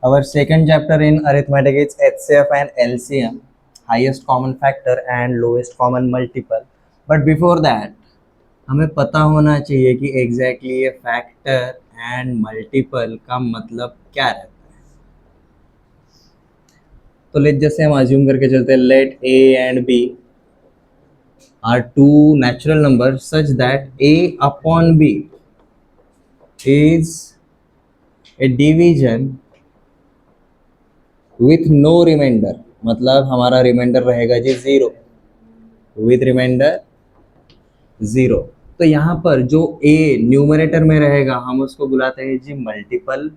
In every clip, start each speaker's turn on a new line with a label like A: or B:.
A: Our second chapter in arithmetic is HCF and LCM, highest common factor and lowest common multiple. But before that, हमें पता होना चाहिए कि exactly ये factor and multiple का मतलब क्या रहता है। तो लेट जैसे हम अज्यूम करके चलते हैं, let A and B are two natural number such that A upon B is a division with no remainder. मतलब हमारा रिमाइंडर रहेगा जी जीरो, विथ रिमाइंडर जीरो। तो यहाँ पर जो ए न्यूमरेटर में रहेगा हम उसको बुलाते हैं जी मल्टीपल,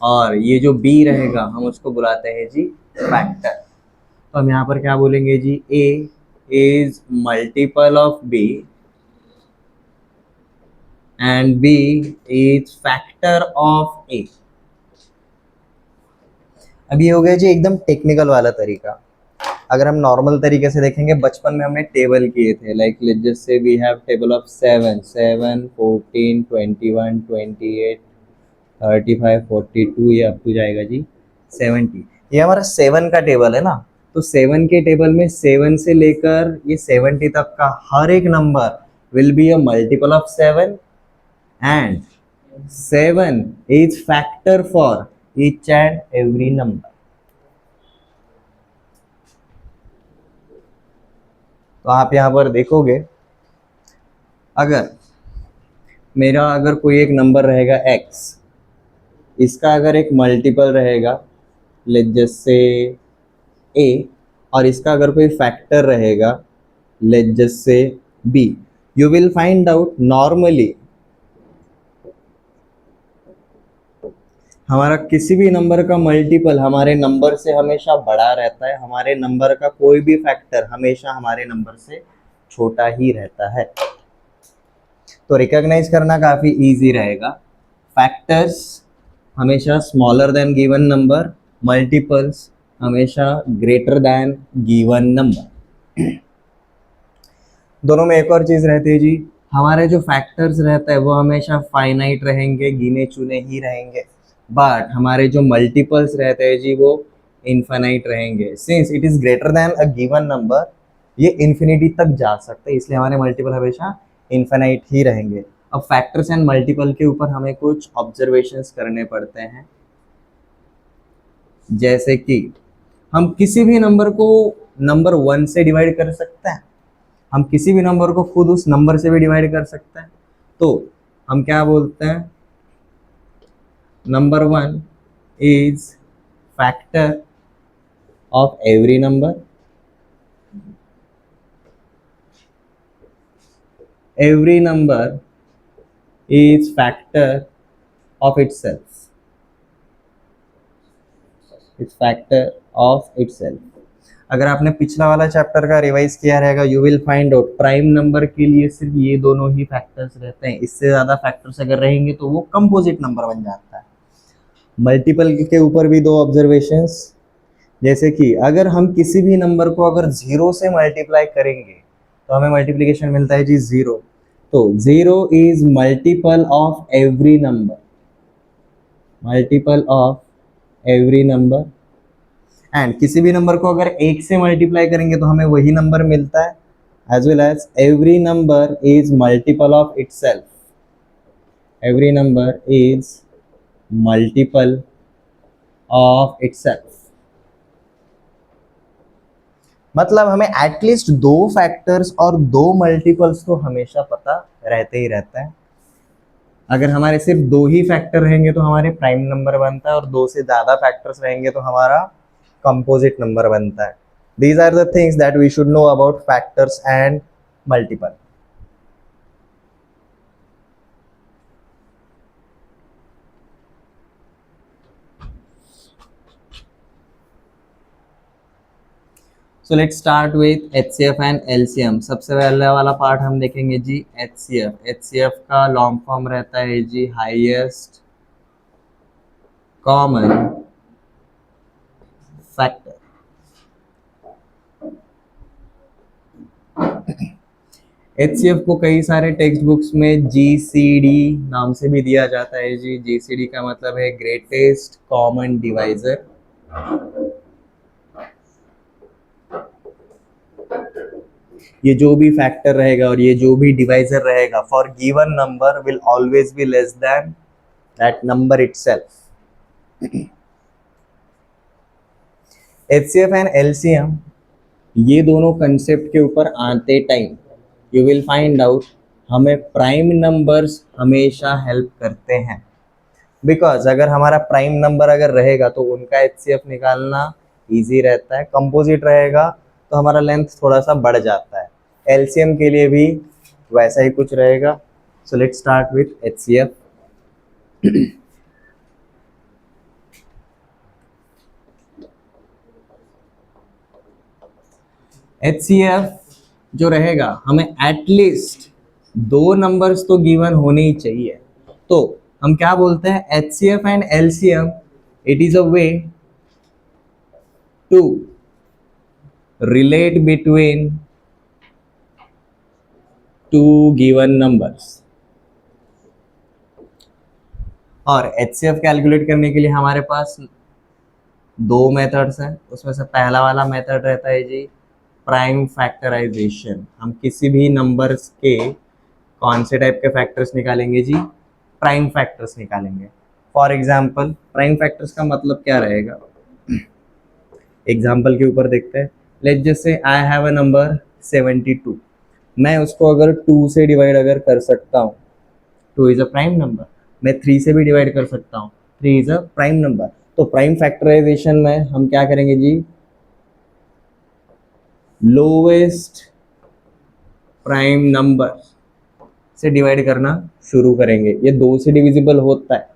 A: और ये जो बी रहेगा हम उसको बुलाते हैं जी फैक्टर। तो हम यहाँ पर क्या बोलेंगे जी, A is multiple of B and B is factor of A. अब ये हो गया जी एकदम टेक्निकल वाला तरीका। अगर हम नॉर्मल तरीके से देखेंगे, बचपन में हमने टेबल किए थे, लाइक जैसे वी हैव टेबल ऑफ 7, 7, 14, 21, 28, 35, 42, ये अप टू जाएगा जी 70। ये हमारा 7 का टेबल है ना। तो 7 के टेबल में 7 से लेकर ये 70 तक का हर एक number will be a multiple of 7 and 7 is factor for each and every number. तो आप यहाँ पर देखोगे, अगर मेरा अगर कोई एक नंबर रहेगा x, इसका अगर एक मल्टीपल रहेगा लेट जैसे a, और इसका अगर कोई फैक्टर रहेगा लेट जैसे b, you will find out normally हमारा किसी भी नंबर का मल्टीपल हमारे नंबर से हमेशा बड़ा रहता है, हमारे नंबर का कोई भी फैक्टर हमेशा हमारे नंबर से छोटा ही रहता है। तो रिकॉग्नाइज करना काफ़ी इजी रहेगा। फैक्टर्स हमेशा smaller than given number, multiples हमेशा ग्रेटर देन गिवन नंबर। दोनों में एक और चीज़ रहती है जी, हमारे जो फैक्टर्स रहता है वो हमेशा फाइनाइट रहेंगे, गिने चुने ही रहेंगे, बट हमारे जो मल्टीपल्स रहते हैं जी वो इनफाइनाइट रहेंगे। Since it is greater than a given number, ये इन्फिनिटी तक जा सकते हैं, इसलिए हमारे मल्टीपल हमेशा इनफाइनाइट ही रहेंगे। अब फैक्टर्स एंड मल्टीपल के ऊपर हमें कुछ ऑब्जर्वेशंस करने पड़ते हैं, जैसे कि हम किसी भी नंबर को नंबर 1 से डिवाइड कर सकते हैं, हम किसी भी नंबर को खुद उस नंबर से भी डिवाइड कर सकते हैं। तो हम क्या बोलते हैं, number 1 is factor of every number, every number is factor of itself, it's factor of itself। अगर आपने पिछला वाला चैप्टर का रिवाइज किया रहेगा, you will find out prime number के लिए सिर्फ ये दोनों ही फैक्टर्स रहते हैं, इससे ज़्यादा फैक्टर्स अगर रहेंगे तो वो कंपोजिट नंबर बन जाता है। मल्टीपल के ऊपर भी दो ऑब्जर्वेशंस, जैसे कि अगर हम किसी भी नंबर को अगर 0 से मल्टीप्लाई करेंगे तो हमें मल्टीप्लिकेशन मिलता है जी 0। तो 0 is multiple of every number, multiple of every number. And किसी भी नंबर को अगर 1 से मल्टीप्लाई करेंगे तो हमें वही नंबर मिलता है, as well as every number is multiple of itself, every number is multiple of itself. मतलब हमें एटलीस्ट दो फैक्टर्स और दो मल्टीपल्स तो हमेशा पता रहते ही रहता है। अगर हमारे सिर्फ दो ही फैक्टर रहेंगे तो हमारे प्राइम नंबर बनता है, और दो से ज़्यादा फैक्टर्स रहेंगे तो हमारा कंपोजिट नंबर बनता है। These are the things that we should know about factors and multiple. So let's start with HCF and LCM। सबसे पहले वाला पार्ट हम देखेंगे जी HCF। HCF का लॉन्ग फॉर्म रहता है जी हाईएस्ट कॉमन फैक्टर। HCF को कई सारे टेक्स्ट बुक्स में GCD नाम से भी दिया जाता है जी। GCD का मतलब है ग्रेटेस्ट कॉमन डिवाइजर। ये जो भी फैक्टर रहेगा और ये जो भी डिवाइजर रहेगा for given number will always be less than that number itself. HCF and LCM ये दोनों कंसेप्ट के ऊपर आते time you will find out हमें प्राइम नंबर्स हमेशा हेल्प करते हैं। बिकॉज अगर हमारा प्राइम नंबर अगर रहेगा तो उनका HCF निकालना इजी रहता है। कंपोजिट रहेगा तो हमारा लेंथ थोड़ा सा बढ़ जाता है। LCM के लिए भी वैसा ही कुछ रहेगा। सो let's start with HCF। HCF जो रहेगा हमें एटलीस्ट दो नंबर्स तो गिवन होने ही चाहिए। तो हम क्या बोलते हैं HCF and LCM it is a way to relate between two given numbers. और HCF कैलकुलेट करने के लिए हमारे पास दो मेथड्स हैं। उसमें से पहला वाला मेथड रहता है जी प्राइम फैक्टराइजेशन। हम किसी भी नंबर्स के कौन से टाइप के फैक्टर्स निकालेंगे जी? प्राइम फैक्टर्स निकालेंगे। फॉर एग्जाम्पल प्राइम फैक्टर्स का मतलब क्या रहेगा? एग्जाम्पल के ऊपर देखते हैं। लेट्स जस्ट से आई हैव अ नंबर 72। मैं उसको अगर 2 से डिवाइड अगर कर सकता हूँ, 2 इज अ प्राइम नंबर। मैं 3 से भी डिवाइड कर सकता हूँ, 3 इज अ प्राइम नंबर। तो प्राइम फैक्टराइजेशन में हम क्या करेंगे जी? लोवेस्ट प्राइम नंबर से डिवाइड करना शुरू करेंगे। ये 2 से डिविजिबल होता है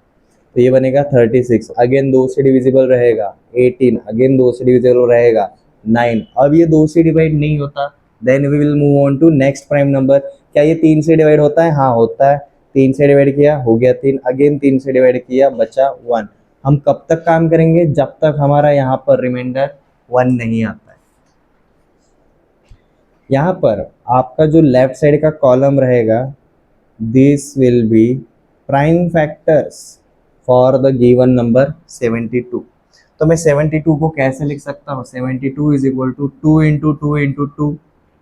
A: तो ये बनेगा 36। अगेन 2 से डिविजिबल रहेगा 18। अगेन 2 से डिविजिबल रहेगा 9। अब ये 2 से डिवाइड नहीं होता, then we will move on to next prime number. क्या ये 3 से डिवाइड होता है? हाँ होता है। 3 से डिवाइड किया हो गया 3। अगेन 3 से डिवाइड किया बचा 1। हम कब तक काम करेंगे? जब तक हमारा यहाँ पर रिमाइंडर 1 नहीं आता है। यहाँ पर आपका जो लेफ्ट साइड का कॉलम रहेगा this will be prime factors for the given number 72। तो मैं 72 को कैसे लिख सकता हूँ? 72 is equal to 2 into 2 into 2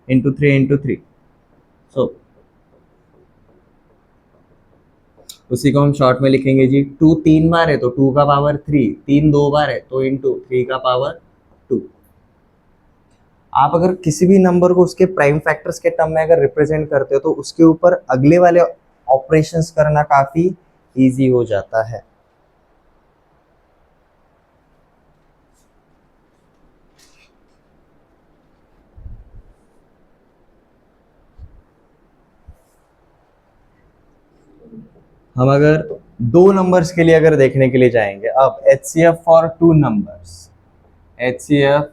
A: into 3 into 3। So उसी को हम शॉर्ट में लिखेंगे जी। 2 3 बार है तो 2 का पावर 3, 3 2 बार है तो इंटू 3 का पावर 2। आप अगर किसी भी नंबर को उसके प्राइम फैक्टर्स के टर्म में अगर रिप्रेजेंट करते हो तो उसके ऊपर अगले वाले ऑपरेशंस करना काफी इजी हो जाता है। हम अगर दो नंबर्स के लिए अगर देखने के लिए जाएंगे, अब HCF for two numbers, HCF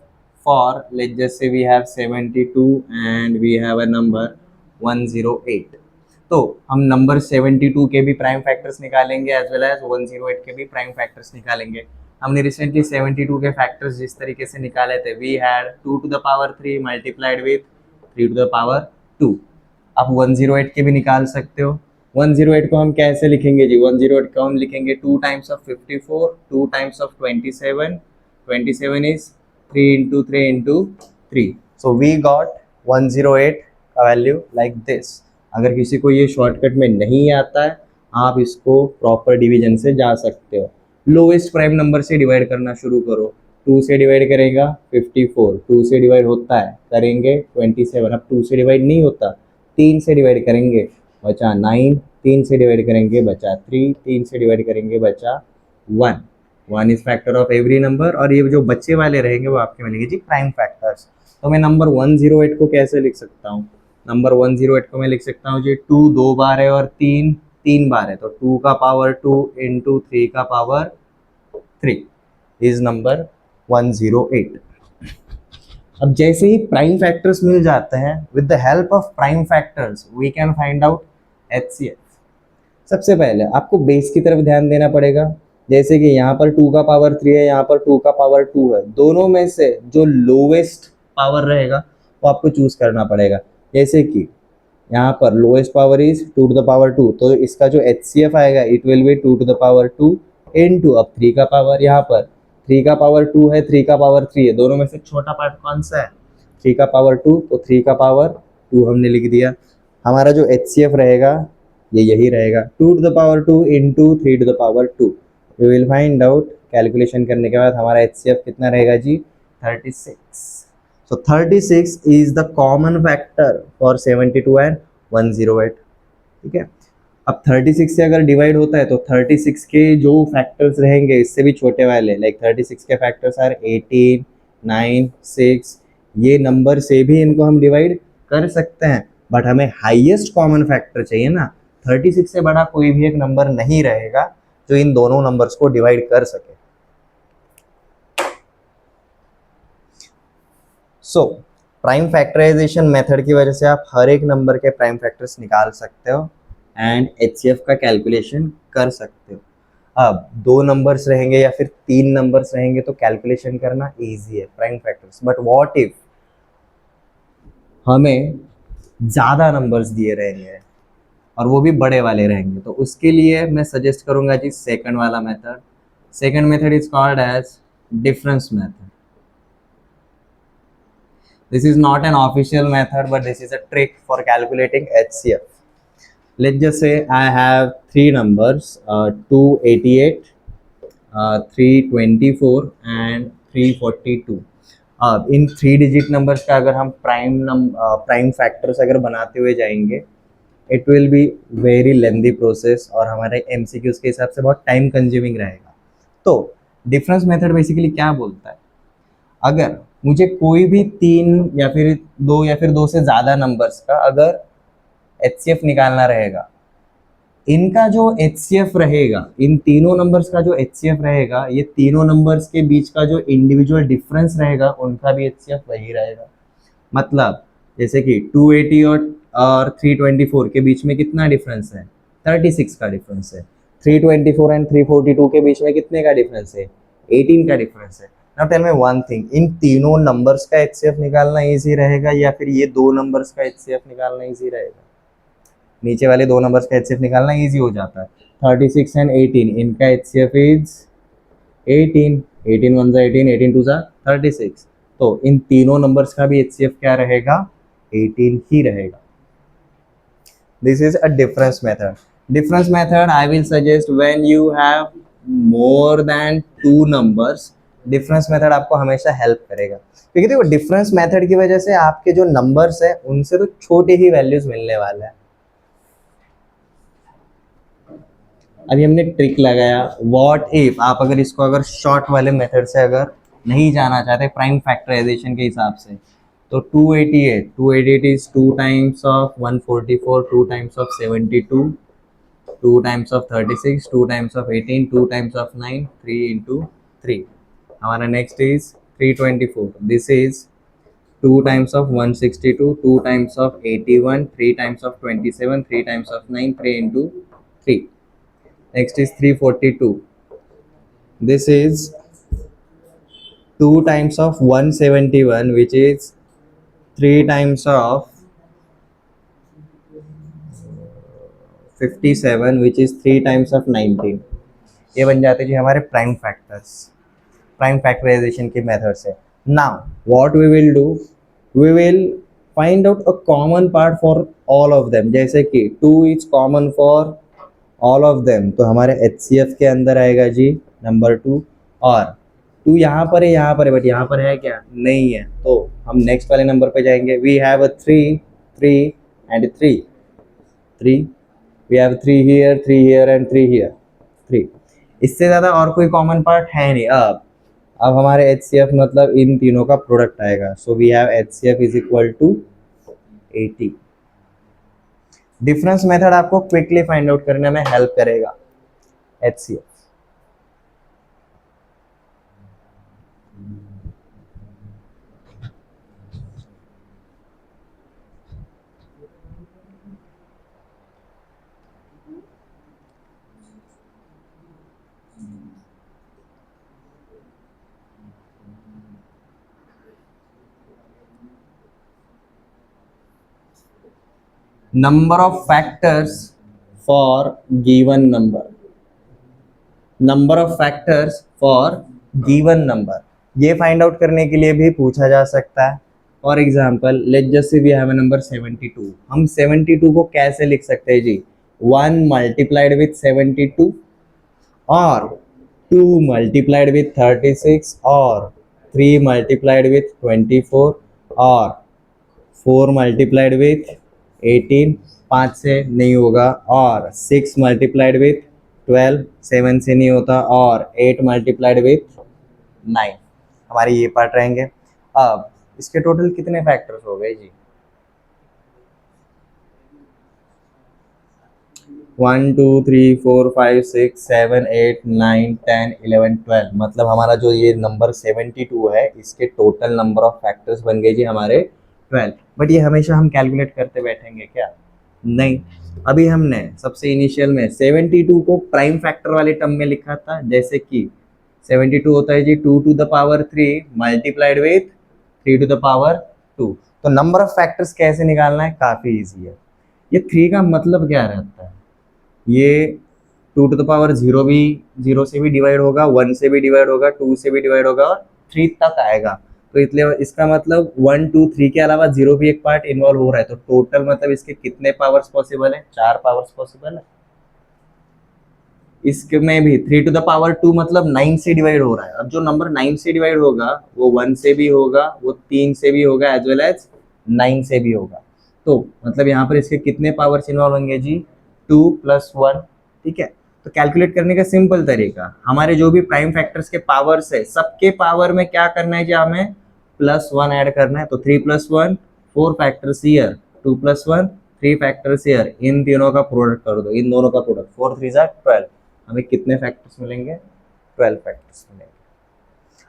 A: for let's just say we have 72 and we have a number 108। तो हम नंबर 72 के भी प्राइम फैक्टर्स निकालेंगे एज वेल एज 108 के भी प्राइम फैक्टर्स निकालेंगे। हमने रिसेंटली 72 के फैक्टर्स जिस तरीके से निकाले थे, we had 2 to the power 3 multiplied with 3 to the power 2। आप 108 के भी निकाल सकते हो। 108 को हम कैसे लिखेंगे जी? 108 को हम लिखेंगे 2 times of 54, 2 times of 27, 27 is 3 into 3 into 3. So we got 108 का वैल्यू लाइक दिस। अगर किसी को ये शॉर्टकट में नहीं आता है, आप इसको प्रॉपर डिवीजन से जा सकते हो। लोएस्ट प्राइम नंबर से डिवाइड करना शुरू करो। 2 से डिवाइड करेगा 54, 2 से डिवाइड होता है करेंगे 27। अब 2 से डिवाइड नहीं होता, 3 से डिवाइड करेंगे बचा 9, 3 से डिवाइड करेंगे बचा 3, 3 से डिवाइड करेंगे बचा 1। 1 is factor of every number और ये जो बच्चे वाले रहेंगे वो आपके मिलेंगे जी प्राइम फैक्टर्स। तो मैं नंबर 108 को कैसे लिख सकता हूँ? नंबर 108 को मैं लिख सकता हूँ जी 2 2 बार है और 3 3 बार है तो 2 का पावर 2 इंटू 3 का पावर 3 इज नंबर 108। अब जैसे ही प्राइम फैक्टर्स मिल जाते हैं, with the help of prime factors we can find out HCF। सबसे पहले आपको बेस की तरफ ध्यान देना पड़ेगा। जैसे कि यहाँ पर 2 का पावर 3 है, यहाँ पर 2 का पावर 2 है। दोनों में से जो लोवेस्ट पावर रहेगा वो आपको चूज करना पड़ेगा। जैसे कि यहाँ पर lowest power is 2 to the power 2, तो इसका जो HCF आएगा it will be 2 to the power 2 इनटू, अब 3 का पावर, यहाँ पर 3 का पावर 2 है, 3 का पावर 3 है, दोनों में से छोटा पार्ट कौन सा है? 3 का पावर 2, तो 3 का पावर 2 हमने लिख दिया। हमारा जो HCF रहेगा ये यही रहेगा, 2 to the power 2 into 3 to the power 2। We will find out, calculation करने के बाद हमारा HCF कितना रहेगा जी? 36। So 36 is the common factor for 72 and 108। ठीक है, अब 36 से अगर डिवाइड होता है तो 36 के जो फैक्टर्स रहेंगे इससे भी छोटे वाले, लाइक 36 के फैक्टर्स आर 18, 9, 6, ये नंबर से भी इनको हम डिवाइड कर सकते हैं, बट हमें हाईएस्ट कॉमन फैक्टर चाहिए ना। 36 से बड़ा कोई भी एक नंबर नहीं रहेगा जो इन दोनों नंबर्स को डिवाइड कर सके। सो प्राइम फैक्टराइजेशन मेथड की वजह से आप हर एक नंबर के प्राइम फैक्टर्स निकाल सकते हो एंड HCF का कैलकुलेशन कर सकते हो। अब 2 नंबर्स रहेंगे या फिर 3 नंबर्स रहेंगे तो कैलकुलेशन करना इजी है prime factors, but what if हमें ज़्यादा नंबर्स दिए रहेंगे और वो भी बड़े वाले रहेंगे, तो उसके लिए मैं सजेस्ट करूंगा जी सेकंड वाला method. Second method is called age difference method. This is not an official method, but this is a trick for calculating HCF. Let's just say I have 3 numbers, 288, 324 and 342। अब इन 3 digit numbers का अगर हम prime factors अगर बनाते हुए जाएंगे, it will be very lengthy process और हमारे MCQs के हिसाब से बहुत टाइम कंज्यूमिंग रहेगा। तो डिफरेंस मेथड बेसिकली क्या बोलता है, अगर मुझे कोई भी 3 या फिर 2 या फिर 2 से ज़्यादा नंबर्स का अगर HCF निकालना रहेगा, इनका जो HCF रहेगा, इन तीनों नंबर्स का जो HCF रहेगा, ये तीनों नंबर्स के बीच का जो इंडिविजुअल डिफरेंस रहेगा उनका भी HCF वही रहेगा। मतलब जैसे कि 280 और 324 के बीच में कितना डिफरेंस है? 36 का डिफरेंस है। 324 एंड 342 के बीच में कितने का डिफरेंस है? 18 का डिफरेंस है। Now tell me one thing, इन तीनों नंबर्स का HCF निकालना इजी रहेगा या फिर ये 2 नंबर्स का HCF निकालना इजी रहेगा? नीचे वाले 2 नंबर्स का HCF निकालना इजी हो जाता है। 36 एंड 18, इनका HCF इज 18, 18 वन 18, 18 टू 36। तो इन तीनों नंबर्स का भी HCF क्या रहेगा? 18 ही रहेगा। This is a difference method. Difference method I will suggest when you have more than 2 numbers. Difference method आपको हमेशा हेल्प करेगा, क्योंकि देखो डिफरेंस मेथड की वजह से आपके जो नंबर्स है उनसे तो छोटे ही वैल्यूज मिलने वाले हैं। अभी हमने ट्रिक लगाया, व्हाट इफ आप अगर इसको अगर शॉर्ट वाले मेथड से अगर नहीं जाना चाहते प्राइम फैक्टराइजेशन के हिसाब से, तो 288 is 2 times of 144, 2 times of 72, 2 times of 36, 2 times of 18, 2 times of 9, 3 into 3। हमारा next is 324, this is 2 times of 162, 2 times of 81, 3 times of 27, 3 times of 9, 3 into 3। Next is 342. This is 2 times of 171, which is 3 times of 57, which is 3 times of 19। ये बन जाते जी हमारे prime factors, prime factorization की method से। Now what we will do, we will find out a common part for all of them. जैसे कि 2 is common for all of them, तो हमारे HCF के अंदर आएगा जी नंबर 2। और 2 यहाँ पर है, यहाँ पर है, बट यहाँ पर है क्या? नहीं है। तो हम नेक्स्ट वाले नंबर पे जाएंगे। We have a 3, 3 and 3, 3, we have 3 here, 3 here and 3 here, 3। इससे ज़्यादा और कोई कॉमन पार्ट है नहीं। अब हमारे HCF मतलब इन तीनों का प्रोडक्ट आएगा। So we have HCF is equal to 80। Difference method आपको क्विकली फाइंड आउट करने में हेल्प करेगा HCF। Number of factors for given number, number of factors for given number, ये फाइंड आउट करने के लिए भी पूछा जा सकता है। For example let just say we have a number 72, हम 72 को कैसे लिख सकते हैं जी, 1 मल्टीप्लाइड विथ 72 और 2 मल्टीप्लाइड विथ 36 और 3 मल्टीप्लाइड विथ 24 और 4 मल्टीप्लाइड विथ 18, 5 से नहीं होगा, और 6 मल्टीप्लाइड विथ 12, 7 से नहीं होता, और 8 मल्टीप्लाइड विथ 9, हमारे ये पार्ट रहेंगे। अब इसके टोटल कितने फैक्टर्स हो गए जी, 1 2 3 4 5 6 7 8 9 10 11 12, मतलब हमारा जो ये नंबर 72 है इसके टोटल नंबर ऑफ फैक्टर्स बन गए जी हमारे 12। बट ये हमेशा हम कैलकुलेट करते बैठेंगे क्या, नहीं। अभी हमने सबसे इनिशियल में 72 को प्राइम फैक्टर वाले टर्म में लिखा था, जैसे कि 72 होता है जी 2 to the power 3 multiplied with 3 to the power 2। तो नंबर ऑफ फैक्टर्स कैसे निकालना है, काफ़ी ईजी है। ये 3 का मतलब क्या रहता है, ये 2 टू द पावर 0 भी 0 से भी डिवाइड होगा, 1 से भी डिवाइड होगा, 2 से भी डिवाइड होगा और 3 तक आएगा। तो इसलिए इसका मतलब 1 2 3 के अलावा 0 भी एक पार्ट इन्वॉल्व हो रहा है। तो टोटल मतलब इसके कितने पावर्स पॉसिबल है, 4 पावर्स पॉसिबल है। इसके में भी 3 टू द पावर 2 मतलब 9 से डिवाइड हो रहा है। अब जो नंबर 9 से डिवाइड होगा वो 1 से भी होगा, वो 3 से भी होगा, एज वेल एज 9 से भी होगा। तो मतलब यहाँ पर इसके कितने पावर्स इन्वॉल्व होंगे जी, 2 + 1। ठीक है, तो कैलकुलेट करने का सिंपल तरीका, हमारे जो भी प्राइम फैक्टर्स के पावर्स है सबके पावर में क्या करना है जी, हमें +1 ऐड करना है। तो 3 + 1 4 फैक्टर्स हियर, 2 + 1 3 फैक्टर्स हियर, इन तीनों का प्रोडक्ट कर दो, इन दोनों का प्रोडक्ट, 4 3 12, हमें कितने फैक्टर्स मिलेंगे, 12 फैक्टर्स मिलेंगे।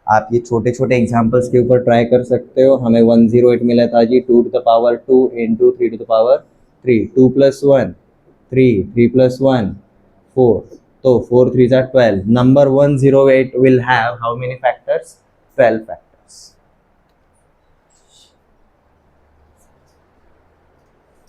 A: आप ये छोटे छोटे एग्जांपल्स के ऊपर ट्राई कर सकते हो। हमें 108 मिला था जी 2 to the power 2 into 3 to the power 3, 2 + 1 3, 3 + 1 4, तो 4 3 12। Number 108 will have how many factors, 12 factors।